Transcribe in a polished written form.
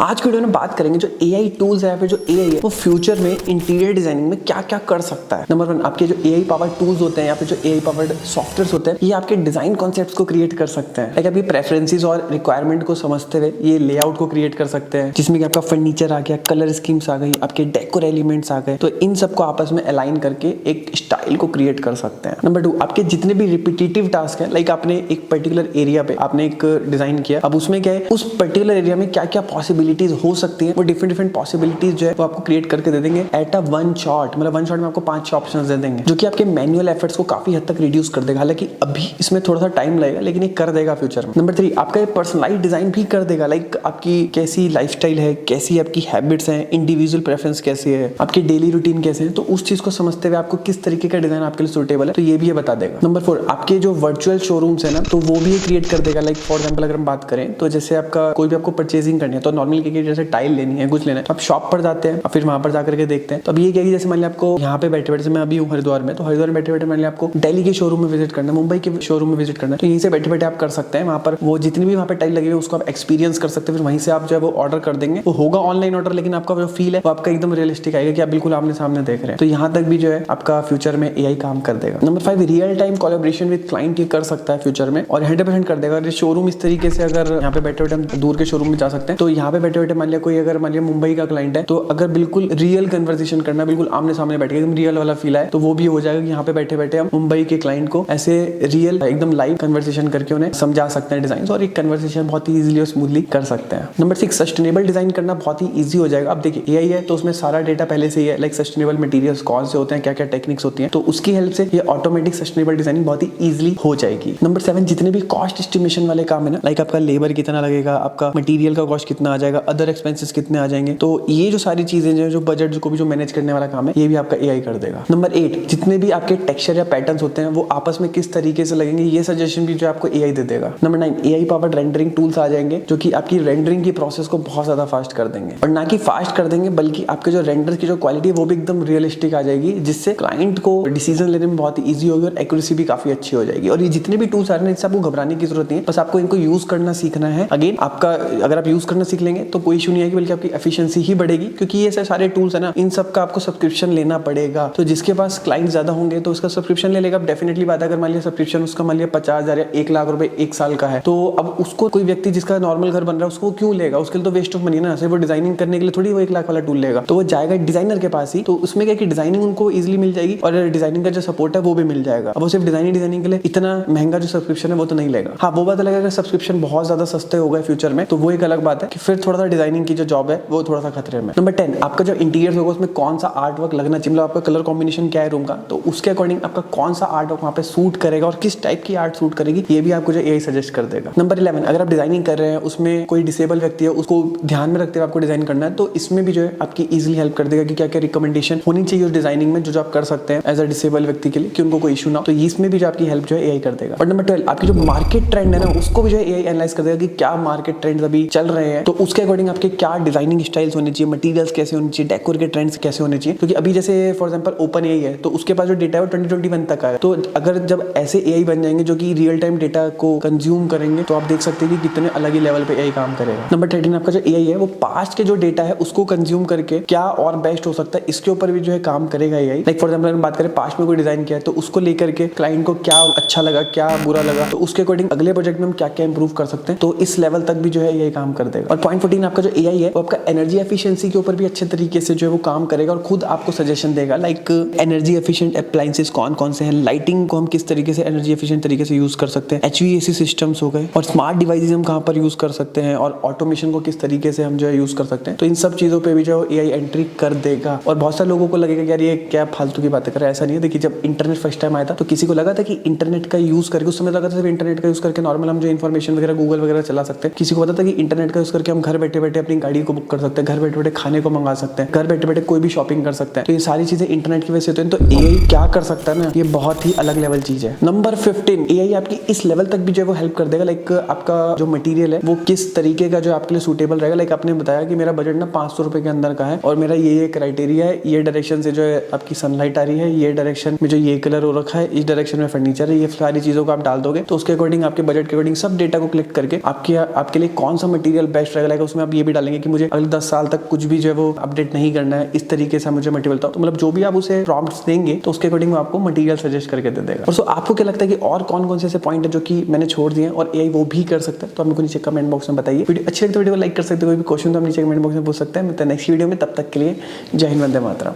आज की वीडियो में बात करेंगे जो एआई टूल्स है, फिर जो एआई है वो फ्यूचर में इंटीरियर डिजाइनिंग में क्या क्या कर सकता है। नंबर 1, आपके जो एआई पावर्ड टूल्स होते हैं या फिर जो एआई पावर्ड सॉफ्टवेयर्स होते हैं, ये आपके डिजाइन कॉन्सेप्ट्स को क्रिएट कर सकते हैं। लाइक आपकी प्रेफरेंसेस और रिक्वायरमेंट को समझते हुए ये लेआउट को क्रिएट कर सकते हैं, जिसमें कि आपका फर्नीचर आ गया, कलर स्कीम्स आ गई, आपके डेकोर एलिमेंट्स आ गए, तो इन सबको आपस में अलाइन करके एक स्टाइल को क्रिएट कर सकते हैं। नंबर 2, आपके जितने भी रिपीटेटिव टास्क है, लाइक आपने एक पर्टिकुलर एरिया पे आपने एक डिजाइन किया, अब उसमें क्या है, उस पर्टिकुलर एरिया में क्या क्या पॉसिबिलिटीज हो सकती है, वो डिफरेंट पॉसिबिलिटीज जो है वो आपको क्रिएट करके दे देंगे एट अ वन शॉट। मतलब वन शॉट में आपको 5 ऑप्शंस दे देंगे, जो कि आपके मैनुअल एफर्ट्स को काफी हद तक रिड्यूस कर देगा। हालांकि अभी इसमें थोड़ा सा टाइम लगेगा, लेकिन ये कर देगा फ्यूचर में। नंबर 3, आपका पर्सनलाइज्ड डिजाइन भी कर देगा। लाइक आपकी कैसी लाइफस्टाइल है, कैसी आपकी हैबिट्स हैं, इंडिविजुअल प्रेफरेंस कैसी है, आपकी डेली रूटीन कैसे है, तो उस चीज को समझते हुए आपको किस तरीके का डिजाइन आपके लिए सूटेबल है, तो ये भी ये बता देगा। नंबर 4, आपके जो वर्चुअल शोरूम्स है ना, तो वो भी क्रिएट कर देगा। लाइक फॉर एग्जाम्पल अगर हम बात करें, तो जैसे आपका कोई भी आपको परचेजिंग करनी है, तो नॉर्मली जैसे टाइल लेनी है, कुछ लेना है, तो आप शॉप पर जाते हैं और फिर वहां पर जाकर के देखते हैं। तो अब ये क्या है, जैसे मान लिया आपको यहाँ पे बैठे बैठे, मैं अभी हूँ हरिद्वार में, तो हरिद्वार में बैठे बैठे मान लिया आपको दिल्ली के शोरूम में विजिट करना है, मुंबई के शोरूम में विजिट करना है, तो यहीं से बैठे बैठे आप कर सकते हैं। वहां पर वो जितनी भी वहां पे टाइल लगी हुई है उसको आप एक्सपीरियंस कर सकते हैं, फिर वहीं से आप जो है वो ऑर्डर कर देंगे। वो होगा ऑनलाइन ऑर्डर, लेकिन आपका जो फील है वो आपका एकदम रियलिस्टिक आएगा कि आप बिल्कुल आमने सामने देख रहे हैं। तो यहाँ तक भी जो है आपका फ्यूचर में एआई काम कर देगा। Number 5, real time collaboration with client कर सकता है फ्यूचर में, और 100% कर देगा। शोरूम इस तरीके से, अगर यहाँ पे बैठे बैठे हम दूर के शोरूम में जा सकते हैं, तो यहाँ पे बैठे बैठे मान लिया कोई, अगर मान लिया मुंबई का क्लाइंट है, तो अगर बिल्कुल रियल कन्वर्सेशन करना, बिल्कुल आमने सामने बैठ के एकदम रियल वाला फील है, तो वो भी हो जाएगा कि यहाँ पे बैठे बैठे हम मुंबई के क्लाइंट को ऐसे रियल एकदम लाइव कन्वर्सेशन करके उन्हें समझा सकते हैं डिजाइन, और एक कन्वर्सेशन बहुत ही इजीली और स्मूथली कर सकते हैं। नंबर 6, सस्टेनेबल डिजाइन करना बहुत ही ईजी हो जाएगा। अब देखिए एआई है तो उसमें सारा डेटा पहले से ही है, लाइक सस्टेनेबल मटेरियल्स कौन से होते हैं, क्या क्या टेक्निक्स होती हैं, तो उसकी हेल्प से ये ऑटोमेटिक सस्टेनेबल डिजाइनिंग बहुत ही ईजिली हो जाएगी। नंबर 7, जितने भी कॉस्ट एस्टिमेशन वाले काम है ना, लाइक आपका लेबर कितना लगेगा, आपका मटेरियल का कॉस्ट कितना आ जाएगा, अदर एक्सपेंसेस कितने आ जाएंगे, तो ये जो सारी चीजें जो बजट को भी जो मैनेज करने वाला काम है, ये भी आपका एआई कर देगा। नंबर 8, जितने भी आपके टेक्सचर या पैटर्न्स होते हैं वो आपस में किस तरीके से लगेंगे, ये सजेशन भी जो आपको एआई दे देगा। Number 9, AI powered rendering tools आ जाएंगे, जो कि आपकी रेंडरिंग की प्रोसेस को बहुत ज्यादा फास्ट कर देंगे, और ना कि फास्ट कर देंगे बल्कि आपके जो रेंडर की जो क्वालिटी है वो भी एकदम रियलिस्टिक आ जाएगी, जिससे क्लाइंट को डिसीजन लेने में बहुत ही ईजी होगी और एक्यूरेसी भी काफी अच्छी हो जाएगी। और ये जितने भी टूल्स आ रहे हैं इससे आपको घबराने की जरूरत नहीं है, बस आपको इनको यूज करना सीखना है। अगेन आपका अगर आप यूज करना सीख लेंगे तो कोई इशू नहीं आएगी, बल्कि आपकी एफिशिएंसी ही बढ़ेगी, क्योंकि ये सारे टूल्स है ना, इन सब का आपको सब्सक्रिप्शन लेना पड़ेगा। तो जिसके पास क्लाइंट ज्यादा होंगे तो उसका सब्सक्रिप्शन ले लेगा। अब डेफिनेटली बात है, अगर मान लिया सब्सक्रिप्शन उसका मान लिया 50,000 या 1,00,000 रुपए 1 साल का है, तो अब उसको कोई व्यक्ति जिसका नॉर्मल घर बन रहा है उसको क्यों लेगा, उसके लिए तो वेस्ट ऑफ मनी ना। सिर्फ वो डिजाइनिंग करने के लिए थोड़ी वो 1 लाख वाला टूल लेगा, तो वो जाएगा डिजाइनर के पास ही। तो उसमें क्या कि डिजाइनिंग उनको इजिली मिल जाएगी, और डिजाइनिंग का जो सपोर्ट है वो भी मिल जाएगा। अब वो सिर्फ डिजाइनिंग के लिए इतना महंगा जो सब्सक्रिप्शन है वो तो नहीं लेगा। हाँ, वो बात अलग है, अगर सब्सक्रिप्शन बहुत ज्यादा सस्ते हो गए फ्यूचर में, तो वो एक अलग बात है कि फिर थोड़ा सा डिजाइनिंग की जो जॉब है वो थोड़ा सा खतरे में। नंबर 10, आपका जो इंटीरियर होगा उसमें कौन सा आर्ट वर्क लगना चाहिए, मतलब आपका कलर कॉम्बिनेशन क्या है रूम का, तो उसके अकॉर्डिंग आपका कौन सा आर्ट वर्क वहाँ पे सूट करेगा और किस टाइप की आर्ट सूट करेगी, ये भी आपको जो एआई सजेस्ट कर देगा। नंबर 11, अगर आप डिजाइनिंग कर रहे हैं, उसमें कोई डिसेबल व्यक्ति है, उसको ध्यान में रखते हुए आपको डिजाइन करना है, तो इसमें भी जो है आपकी इजिली हेल्प कर देगा कि क्या क्या रिकमेंडेशन होनी चाहिए उस डिजाइनिंग में, जो आप कर सकते हैं एज अ डिसेबल व्यक्ति के लिए, कि उनको कोई इशू ना हो। तो इसमें भी जो आपकी हेल्प जो है एआई कर देगा। और नंबर 12, आपकी जो मार्केट ट्रेंड है ना, उसको भी जो है एआई एनालाइज कर देगा कि क्या मार्केट ट्रेंड्स अभी चल रहे हैं, तो उसके अकॉर्डिंग आपके क्या डिजाइनिंग स्टाइल्स होने चाहिए, मटेरियल्स कैसे होने चाहिए, डेकोर के ट्रेंड्स कैसे होने चाहिए। क्योंकि अभी जैसे फॉर एग्जांपल ओपन एआई है, तो उसके पास जो डेटा है वो 2021 तक आया, तो अगर जब ऐसे एआई बन जाएंगे जो कि रियल टाइम डेटा को कंज्यूम करेंगे, तो आप देख सकते हैं कि कितने अलग ही लेवल पे एआई काम करेगा। नंबर 13, आपका जो एआई है वो पास्ट के जो डेटा है उसको कंज्यूम करके क्या और बेस्ट हो सकता है, इसके ऊपर भी जो है काम करेगा एआई। लाइक फॉर एग्जांपल बात करें, पास्ट में कोई डिजाइन किया है तो उसको लेकर के क्लाइंट को क्या अच्छा लगा, क्या बुरा लगा, तो उसके अकॉर्डिंग अगले प्रोजेक्ट में हम क्या क्या इंप्रूव कर सकते हैं, तो इस लेवल तक भी जो है एआई काम कर देगा। और पॉइंट 14, आपका जो एआई है वो आपका एनर्जी एफिशिएंसी के ऊपर भी अच्छे तरीके से जो है वो काम करेगा, और खुद आपको सजेशन देगा, लाइक एनर्जी एफिशिएंट अप्लायंसेस कौन कौन से हैं, लाइटिंग को हम किस तरीके से एनर्जी एफिशिएंट तरीके से यूज कर सकते हैं, HVAC सिस्टम्स हो गए, और स्मार्ट डिवाइसेस हम कहां पर यूज कर सकते हैं, और ऑटोमेशन को किस तरीके से हम जो है यूज कर सकते हैं। तो इन सब चीजों पे भी जो एआई एंट्री कर देगा। और बहुत सारे लोगों को लगेगा कि यार ये क्या फालतू की बातें कर रहा है, ऐसा नहीं है। देखिए, जब इंटरनेट फर्स्ट टाइम आया था तो किसी को लगा था कि इंटरनेट का यूज करके, उस समय लगा था सिर्फ इंटरनेट का यूज करके नॉर्मल हम जो इन्फॉर्मेशन वगैरह गूगल वगैरह चला सकते हैं। किसी को पता था कि इंटरनेट का यूज करके हम घर बैठे बैठे अपनी गाड़ी को बुक कर सकते हैं, घर बैठे बैठे खाने को मंगा सकते हैं, घर बैठे बैठे कोई भी शॉपिंग कर सकते हैं। तो ये सारी चीजें इंटरनेट की वजह से होती हैं। तो एआई क्या कर सकता है ना, ये बहुत ही अलग लेवल चीज है। नंबर 15, एआई आपकी इस लेवल तक भी जो है वो हेल्प कर देगा, लाइक आपका जो मटेरियल है वो किस तरीके का जो आपके लिए सूटेबल रहेगा। लाइक आपने बताया कि मेरा बजट ना 500 रुपए के अंदर का है, और मेरा ये क्राइटेरिया है, ये डायरेक्शन से जो है आपकी सनलाइट आ रही है, ये डायरेक्शन में जो ये कलर हो रखा है, इस डायरेक्शन में फर्नीचर है, ये सारी चीजों को आप डाल दोगे, तो उसके अकॉर्डिंग आपके बजट के अकॉर्डिंग सब डेटा को कलेक्ट करके आपके लिए कौन सा मटेरियल बेस्ट रहेगा, उसमें आप ये भी डालेंगे कि मुझे अगले 10 साल तक कुछ भी जो है वो अपडेट नहीं करना है, इस तरीके से मुझे मटेरियल बताओ। तो मतलब जो भी आप उसे प्रॉम्प्ट्स देंगे तो उसके अकॉर्डिंग वो आपको मटेरियल सजेस्ट करके दे देगा। और सो आपको क्या लगता है कि और कौन कौन से ऐसे पॉइंट है जो कि मैंने छोड़ दिए और एआई वो भी कर सकता है? तो आप मेरे को नीचे कमेंट बॉक्स में बताइए। वीडियो अच्छी लगे तो वीडियो को लाइक कर सकते हो, कोई भी क्वेश्चन तो आप नीचे कमेंट बॉक्स में पूछ सकते हैं। मिलते हैं नेक्स्ट वीडियो में, तब तक के लिए जय हिंद, वंदे मातरम।